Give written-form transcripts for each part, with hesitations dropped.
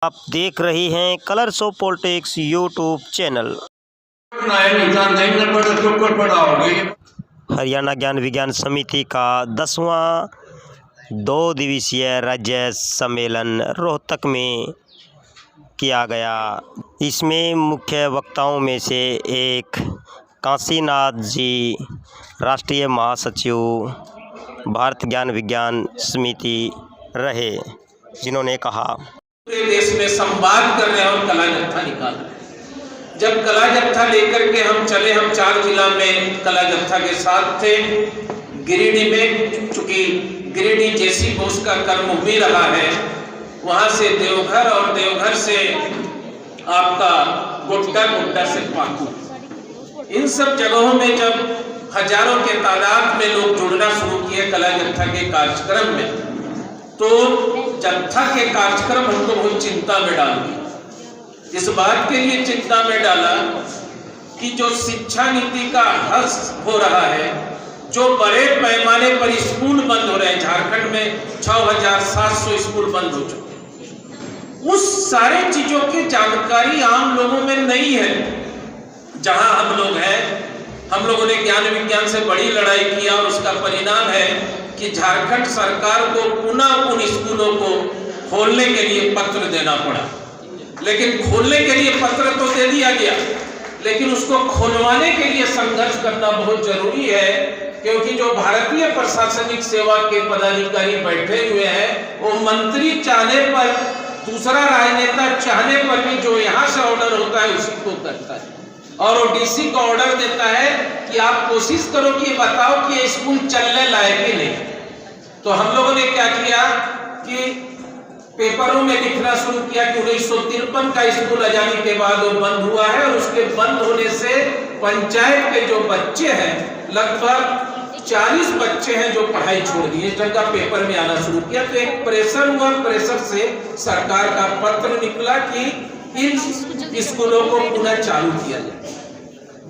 आप देख रही हैं colours of politics YouTube channel. Haryana ज्ञान विज्ञान समिति का 10वां 2 दिवसीय राज्य सम्मेलन रोहतक में किया गया। इसमें मुख्य वक्ताओं में से एक काशीनाथ जी, राष्ट्रीय महासचिव भारत ज्ञान विज्ञान समिति रहे, जिन्होंने कहा, पूरे देश में संवाद कर रहे हैं और कला जत्था निकाल रहे हैं। जब कला जत्था लेकर के हम चले, हम 4 जिला में कला जत्था के साथ थे। गिरिडीह में, चूंकि गिरिडीह जेसी बोस का कर्मभूमि रहा है, वहां से देवघर और देवघर से आपका गोड्डा, गोड्डा से पाकू, इन सब जगहों में जब हजारों के तादाद में लोग जुड़ना शुरू किए कला जत्था के कार्यक्रम में, तो जत्था के कार्यक्रम हमको बहुत चिंता में डाल दिया। इस बात के लिए चिंता में डाला कि जो शिक्षा नीति का हर्ष हो रहा है, जो बड़े पैमाने पर स्कूल बंद हो रहे हैं, झारखंड में 6700 स्कूल बंद हो चुके हैं, उस सारे चीजों की जानकारी आम लोगों में नहीं है। जहां हम लोग हैं, हम लोगों ने ज्ञान विज्ञान से बड़ी लड़ाई किया और उसका परिणाम है कि झारखंड सरकार को पुनः उन स्कूलों को खोलने के लिए पत्र देना पड़ा। लेकिन खोलने के लिए पत्र तो दे दिया गया, लेकिन उसको खुलवाने के लिए संघर्ष करना बहुत जरूरी है, क्योंकि जो भारतीय प्रशासनिक सेवा के पदाधिकारी बैठे हुए हैं, वो मंत्री चाहने पर, दूसरा राजनेता चाहने पर भी जो यहाँ से ऑर्डर होता है उसी को करता है, और वो डीसी को ऑर्डर देता है कि आप कोशिश करो कि बताओ कि ये स्कूल चलने लायक ही नहीं। तो हम लोगों ने क्या किया कि पेपरों में लिखना शुरू किया कि 1953 का स्कूल आजादी के बाद वो बंद हुआ है, और उसके बंद होने से पंचायत के जो बच्चे हैं, लगभग 40 बच्चे हैं जो पढ़ाई छोड़ दिए। इस ढंग का पेपर में आना शुरू किया, तो एक प्रेशर हुआ, प्रेशर से सरकार का पत्र निकला कि इन स्कूलों को पुनः चालू किया जाए।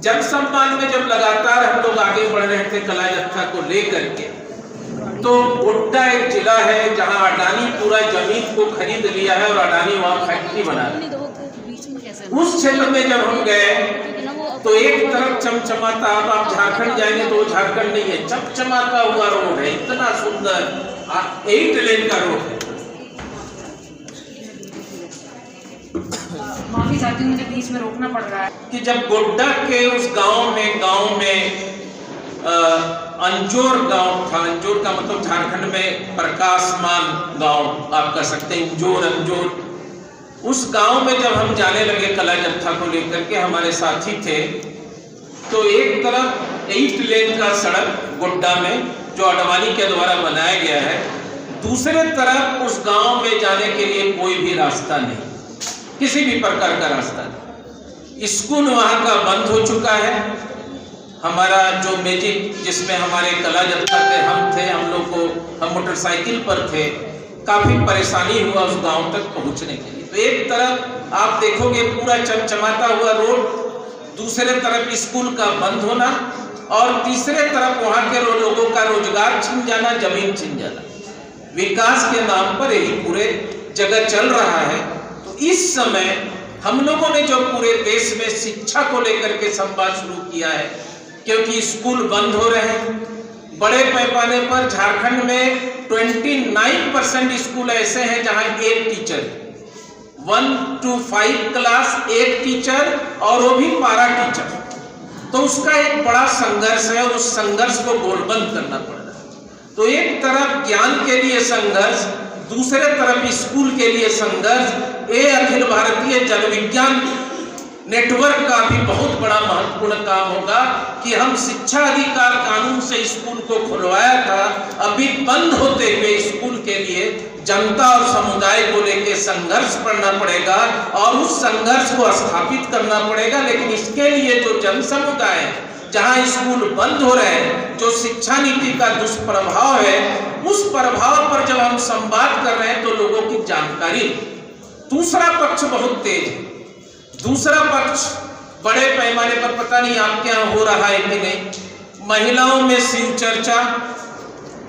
जन सम्मान में जब लगातार हम लोग आगे बढ़ रहे थे कला जत्था को लेकर के, तो गोड्डा एक जिला है जहां अडानी पूरा जमीन को खरीद लिया है और अडानी वहां फैक्ट्री बना रहा है। उस क्षेत्र में जब हम गए तो एक तरफ चमचमाता, अब आप झारखंड जाएंगे तो झारखंड नहीं है, चमचमाता हुआ रोड है, इतना सुंदर 8 लेन का रोड है। माफी चाहती हूँ, मुझे बीच में रोकना पड़ रहा है कि जब गोड्डा के उस गांव में अंजोर गांव था, अंजोर का मतलब झारखंड में प्रकाशमान गांव आप कह सकते हैं, अंजोर, उस गांव में जब हम जाने लगे कला जत्था को लेकर के, हमारे साथी थे, तो एक तरफ 8 लेन का सड़क गोड्डा में जो अडवाणी के द्वारा बनाया गया है, दूसरे तरफ उस गांव में जाने के लिए कोई भी रास्ता नहीं, किसी भी प्रकार का रास्ता नहीं। स्कूल वहां का बंद हो चुका है। हमारा जो मैजिक जिसमें हमारे कला जत्था के हम थे, हम लोग को, हम मोटरसाइकिल पर थे, काफी परेशानी हुआ उस गांव तक पहुंचने के लिए। तो एक तरफ आप देखोगे पूरा चमचमाता हुआ रोड, दूसरे तरफ स्कूल का बंद होना, और तीसरे तरफ वहां के लोगों का रोजगार छिन जाना, जमीन छिन जाना। विकास के नाम पर यही पूरे जगह चल रहा है। तो इस समय हम लोगों ने जो पूरे देश में शिक्षा को लेकर के संवाद शुरू किया है, क्योंकि स्कूल बंद हो रहे हैं बड़े पैमाने पर। झारखंड में 29% स्कूल ऐसे हैं जहां एक टीचर, 1 to 5 क्लास एक टीचर, और वो भी पारा टीचर। तो उसका एक बड़ा संघर्ष है और उस संघर्ष को गोलबंद करना पड़ रहा है। तो एक तरफ ज्ञान के लिए संघर्ष, दूसरे तरफ स्कूल के लिए संघर्ष। ये अखिल भारतीय जन विज्ञान नेटवर्क का भी बहुत बड़ा महत्वपूर्ण काम होगा कि हम शिक्षा अधिकार कानून से स्कूल को खुलवाया था, अभी बंद होते हुए स्कूल के लिए जनता और समुदाय को लेकर संघर्ष करना पड़ेगा और उस संघर्ष को स्थापित करना पड़ेगा। लेकिन इसके लिए जो जन समुदाय है, जहां स्कूल बंद हो रहे हैं, जो शिक्षा नीति का दुष्प्रभाव है, उस प्रभाव पर जब हम संवाद कर रहे हैं तो लोगों की जानकारी। दूसरा पक्ष बहुत तेज है, दूसरा पक्ष बड़े पैमाने पर, पता नहीं आपके यहाँ हो रहा है कि नहीं, महिलाओं में शिव चर्चा,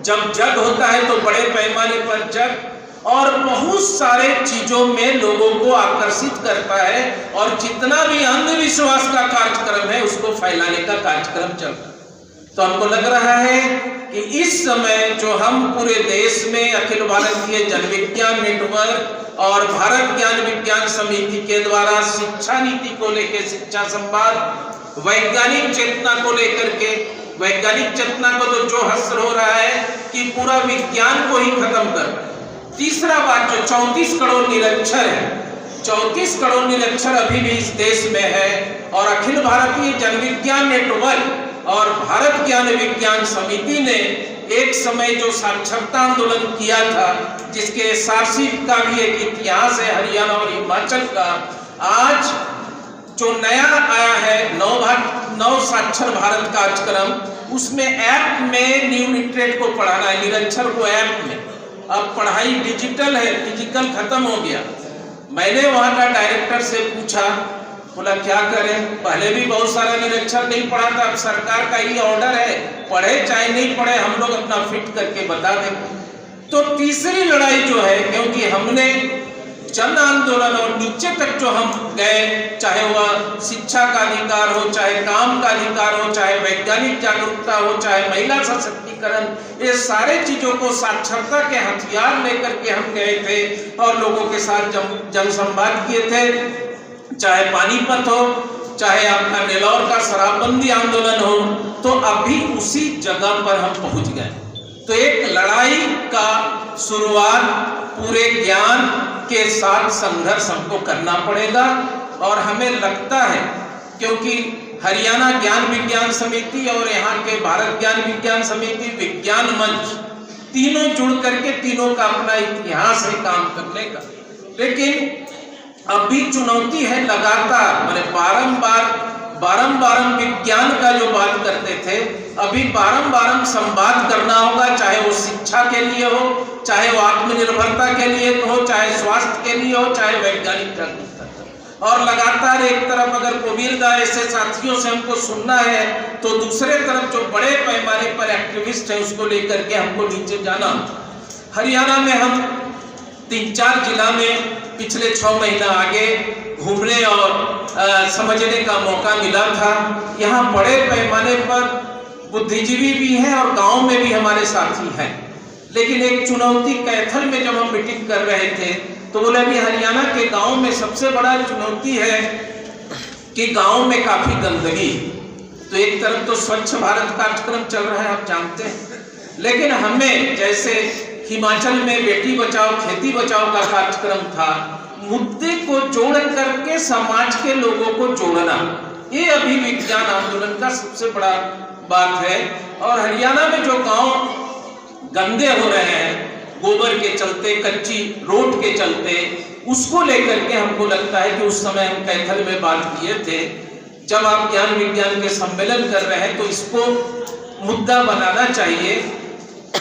जब जग होता है तो बड़े पैमाने पर जग, और बहुत सारे चीजों में लोगों को आकर्षित करता है, और जितना भी अंधविश्वास का कार्यक्रम है उसको फैलाने का कार्यक्रम चल रहा है। तो हमको लग रहा है कि इस समय जो हम पूरे देश में अखिल भारतीय जन विज्ञान नेटवर्क और भारत ज्ञान विज्ञान समिति के द्वारा शिक्षा नीति को लेकर, शिक्षा संवाद, वैज्ञानिक चेतना को लेकर के, वैज्ञानिक चेतना को तो जो हस्र हो रहा है कि पूरा विज्ञान को ही खत्म कर। तीसरा बात, जो 34 करोड़ निरक्षर है, 34 करोड़ निरक्षर अभी भी इस देश में है, और अखिल भारतीय जन विज्ञान नेटवर्क और भारत ज्ञान विज्ञान समिति ने एक समय जो साक्षरता आंदोलन किया था, जिसके एसआरसी का भी एक इतिहास है हरियाणा और हिमाचल का, आज जो नया आया है नव साक्षर भारत कार्यक्रम, उसमें ऐप में न्यू लिटरेट को पढ़ाना है, निरक्षर को ऐप में। अब पढ़ाई डिजिटल है, फिजिकल खत्म हो गया। मैंने वहां का डायरेक्टर से पूछा, बोला क्या करें, पहले भी बहुत सारा निरक्षर नहीं पढ़ा था, अब सरकार का ही ऑर्डर है, पढ़े चाहे नहीं पढ़े हम लोग अपना फिट करके बता देंगे। तो तीसरी लड़ाई जो है, क्योंकि हमने जन आंदोलन और नीचे तक जो हम गए, चाहे वह शिक्षा का अधिकार हो, चाहे काम का अधिकार हो, चाहे वैज्ञानिक जागरूकता हो, चाहे महिला सशक्तिकरण, ये सारे चीजों को साक्षरता के हथियार लेकर के हम गए थे और लोगों के साथ जनसंवाद किए थे। चाहे पानीपत हो, चाहे आपका नेलौर का शराबबंदी आंदोलन हो, तो अभी उसी जगह पर हम पहुंच गए। तो एक लड़ाई का शुरुआत पूरे ज्ञान के साथ संघर्ष हमको करना पड़ेगा, और हमें लगता है क्योंकि हरियाणा ज्ञान विज्ञान समिति और यहाँ के भारत ज्ञान विज्ञान समिति, विज्ञान मंच, तीनों जुड़ करके, तीनों का अपना इतिहास है काम करने का। लेकिन अभी चुनौती है लगातार, मैंने बारंबार हम विज्ञान का जो बात करते थे, अभी बारंबार संवाद करना होगा, चाहे वो शिक्षा के लिए हो, चाहे वो आत्मनिर्भरता के लिए हो, चाहे स्वास्थ्य के लिए हो, चाहे वैज्ञानिक जागरूकता। और लगातार एक तरफ अगर कबीरदा ऐसे साथियों से हमको सुनना है, तो दूसरे तरफ जो बड़े पैमाने पर एक्टिविस्ट है उसको लेकर के हमको नीचे जाना। हरियाणा में हम 3-4 जिला में पिछले 6 महीना आगे घूमने और समझने का मौका मिला था। यहाँ बड़े पैमाने पर बुद्धिजीवी भी हैं और गांव में भी हमारे साथी हैं। लेकिन एक चुनौती कैथल में जब हम मीटिंग कर रहे थे, तो बोले अभी हरियाणा के गांव में सबसे बड़ा चुनौती है कि गांव में काफी गंदगी। तो एक तरफ तो स्वच्छ भारत कार्यक्रम चल रहा है, आप जानते हैं, लेकिन हमें जैसे हिमाचल में बेटी बचाओ खेती बचाओ का कार्यक्रम था, मुद्दे को जोड़ करके समाज के लोगों को जोड़ना, ये अभी विज्ञान आंदोलन का सबसे बड़ा बात है। और हरियाणा में जो गांव गंदे हो रहे हैं गोबर के चलते, कच्ची रोड के चलते, उसको लेकर के हमको लगता है कि उस समय हम कैथल में बात किए थे, जब आप ज्ञान विज्ञान के सम्मेलन कर रहे हैं तो इसको मुद्दा बनाना चाहिए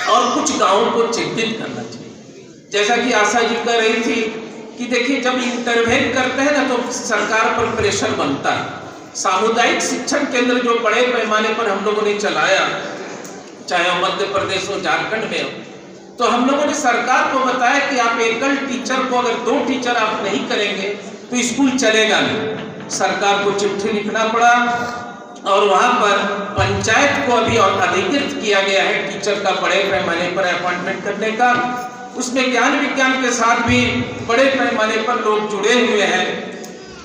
और कुछ गांवों को चिंतित करना चाहिए। जैसा कि आशा जी कह रही थी कि देखिए, जब इंटरवेन करते हैं ना तो सरकार पर प्रेशर बनता है। सामुदायिक शिक्षण केंद्र जो बड़े पैमाने पर हम लोगों ने चलाया, चाहे मध्य प्रदेश हो, झारखंड में हो, तो हम लोगों ने सरकार को बताया कि आप एकल टीचर को, अगर 2 टीचर आप नहीं करेंगे तो स्कूल चलेगा नहीं। सरकार को चिट्ठी लिखना पड़ा और वहां पर पंचायत को अभी और अधिकृत किया गया है टीचर का बड़े पैमाने पर अपॉइंटमेंट करने का। उसमें ज्ञान विज्ञान के साथ भी बड़े पैमाने पर लोग जुड़े हुए हैं,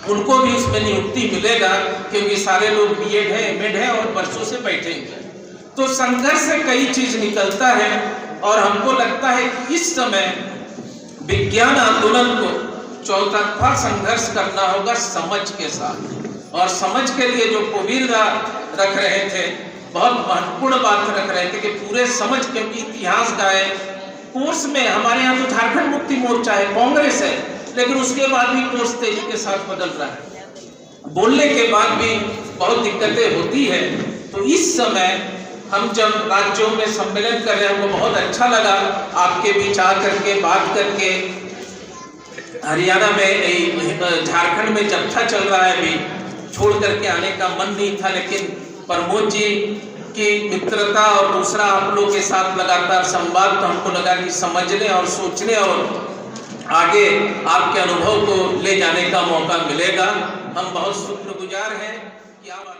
उनको भी उसमें नियुक्ति मिलेगा, क्योंकि सारे लोग बीएड है, एमएड है और वर्षों से बैठे हुए हैं। तो संघर्ष से कई चीज निकलता है, और हमको लगता है कि इस समय विज्ञान आंदोलन को चौतरफा संघर्ष करना होगा समझ के साथ। और समझ के लिए जो कबीरदा रख रहे थे, बहुत महत्वपूर्ण बात रख रहे थे कि पूरे समझ, क्योंकि इतिहास का है कोर्स में। हमारे यहाँ तो झारखंड मुक्ति मोर्चा है, कांग्रेस है, लेकिन उसके बाद भी कोर्स तेजी के साथ बदल रहा है, बोलने के बाद भी बहुत दिक्कतें होती है। तो इस समय हम जब राज्यों में सम्मेलन कर रहे हैं, हमको बहुत अच्छा लगा आपके बीच आ करके बात करके। हरियाणा में, झारखंड में जत्था चल रहा है, अभी छोड़ करके आने का मन नहीं था, लेकिन प्रमोद जी की मित्रता और दूसरा आप लोग के साथ लगातार संवाद, तो हमको लगा कि समझने और सोचने और आगे आपके अनुभव को ले जाने का मौका मिलेगा। हम बहुत शुक्रगुजार हैं कि आप